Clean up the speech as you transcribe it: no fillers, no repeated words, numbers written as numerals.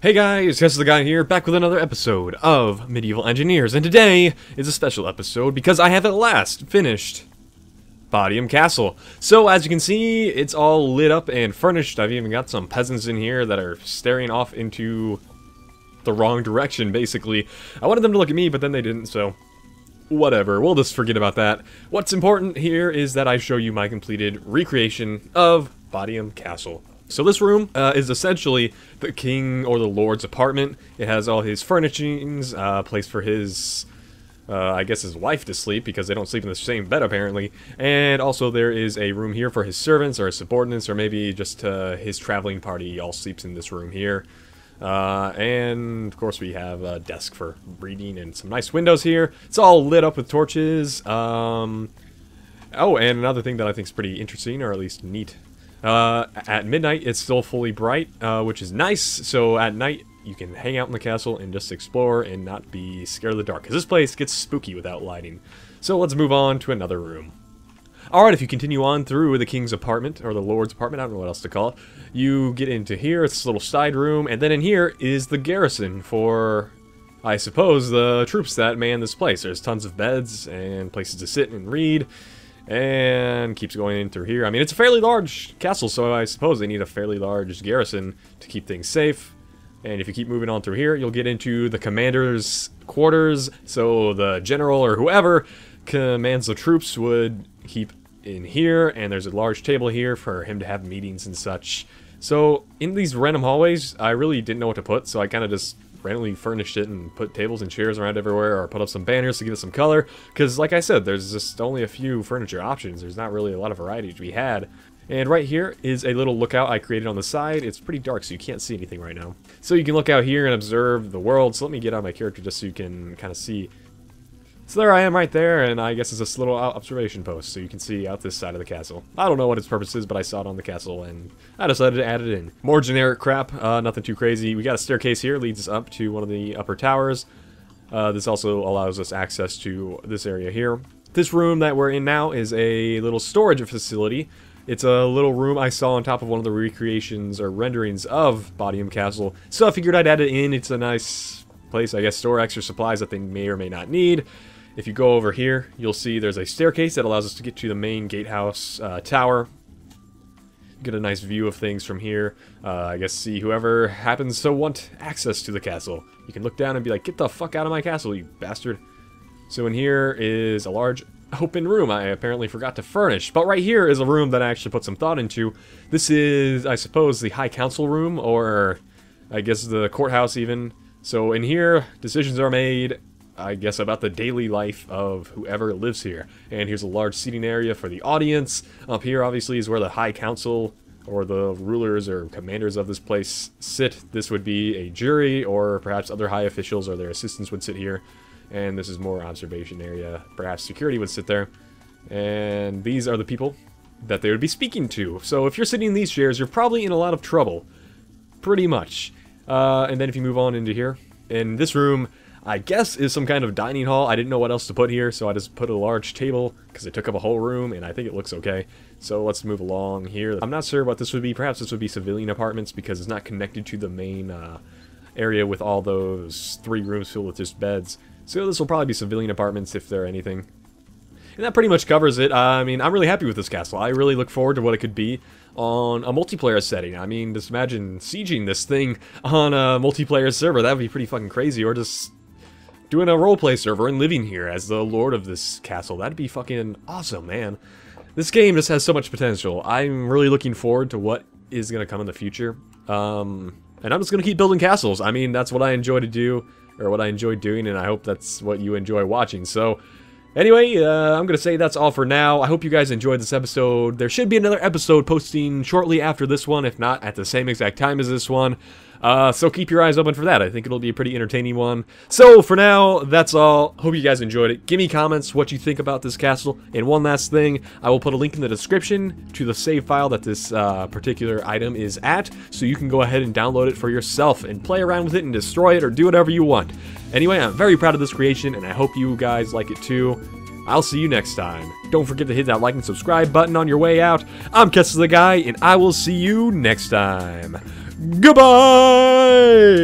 Hey guys, Kessler the guy here, back with another episode of Medieval Engineers, and today is a special episode because I have at last finished Bodiam Castle. So as you can see, it's all lit up and furnished. I've even got some peasants in here that are staring off into the wrong direction, basically. I wanted them to look at me, but then they didn't, so whatever, we'll just forget about that. What's important here is that I show you my completed recreation of Bodiam Castle. So this room is essentially the king or the lord's apartment. It has all his furnishings, place for his, I guess his wife to sleep, because they don't sleep in the same bed apparently. And also there is a room here for his servants or his subordinates, or maybe just his traveling party all sleeps in this room here. And of course we have a desk for reading and some nice windows here. It's all lit up with torches. Oh, and another thing that I think is pretty interesting, or at least neat. At midnight, it's still fully bright, which is nice, so at night you can hang out in the castle and just explore and not be scared of the dark, because this place gets spooky without lighting. So let's move on to another room. Alright, if you continue on through the king's apartment, or the lord's apartment, I don't know what else to call it, you get into here, it's this little side room, and then in here is the garrison for, I suppose, the troops that man this place. There's tons of beds and places to sit and read. And keeps going in through here. I mean, it's a fairly large castle, so I suppose they need a fairly large garrison to keep things safe. And if you keep moving on through here, you'll get into the commander's quarters. So the general or whoever commands the troops would keep in here. And there's a large table here for him to have meetings and such. So in these random hallways, I really didn't know what to put, so I kind of just randomly furnished it and put tables and chairs around everywhere, or put up some banners to give it some color, because like I said, there's just only a few furniture options. There's not really a lot of variety to be had. And right here is a little lookout I created on the side. It's pretty dark, so you can't see anything right now. So you can look out here and observe the world. So let me get on my character just so you can kind of see. So there I am right there, and I guess it's this little observation post, so you can see out this side of the castle. I don't know what its purpose is, but I saw it on the castle, and I decided to add it in. More generic crap, nothing too crazy. We got a staircase here, leads us up to one of the upper towers. This also allows us access to this area here. This room that we're in now is a little storage facility. It's a little room I saw on top of one of the recreations or renderings of Bodiam Castle, so I figured I'd add it in. It's a nice place, I guess, store extra supplies that they may or may not need. If you go over here, you'll see there's a staircase that allows us to get to the main gatehouse tower. Get a nice view of things from here. I guess see whoever happens to want access to the castle. You can look down and be like, get the fuck out of my castle, you bastard. So in here is a large open room I apparently forgot to furnish. But right here is a room that I actually put some thought into. This is, I suppose, the High Council room, or I guess the courthouse even. So in here, decisions are made, I guess, about the daily life of whoever lives here. And here's a large seating area for the audience. Up here, obviously, is where the High Council, or the rulers or commanders of this place, sit. This would be a jury, or perhaps other high officials or their assistants would sit here. And this is more observation area. Perhaps security would sit there. And these are the people that they would be speaking to. So if you're sitting in these chairs, you're probably in a lot of trouble. Pretty much. And then if you move on into here, in this room, I guess is some kind of dining hall. I didn't know what else to put here, so I just put a large table, because it took up a whole room, and I think it looks okay. So let's move along here. I'm not sure what this would be. Perhaps this would be civilian apartments, because it's not connected to the main area with all those 3 rooms filled with just beds. So this will probably be civilian apartments, if they're anything. And that pretty much covers it. I mean, I'm really happy with this castle. I really look forward to what it could be on a multiplayer setting. I mean, just imagine sieging this thing on a multiplayer server. That would be pretty fucking crazy. Or just doing a roleplay server and living here as the lord of this castle. That'd be fucking awesome, man. This game just has so much potential. I'm really looking forward to what is going to come in the future. And I'm just going to keep building castles. I mean, that's what I enjoy to do, or what I enjoy doing, and I hope that's what you enjoy watching. So anyway, I'm going to say that's all for now. I hope you guys enjoyed this episode. There should be another episode posting shortly after this one, if not at the same exact time as this one. So keep your eyes open for that. I think it'll be a pretty entertaining one. So for now, that's all. Hope you guys enjoyed it. Give me comments what you think about this castle. And one last thing, I will put a link in the description to the save file that this particular item is at, so you can go ahead and download it for yourself and play around with it and destroy it or do whatever you want. Anyway, I'm very proud of this creation, and I hope you guys like it too. I'll see you next time. Don't forget to hit that like and subscribe button on your way out. I'm Kessler the Guy, and I will see you next time. Goodbye!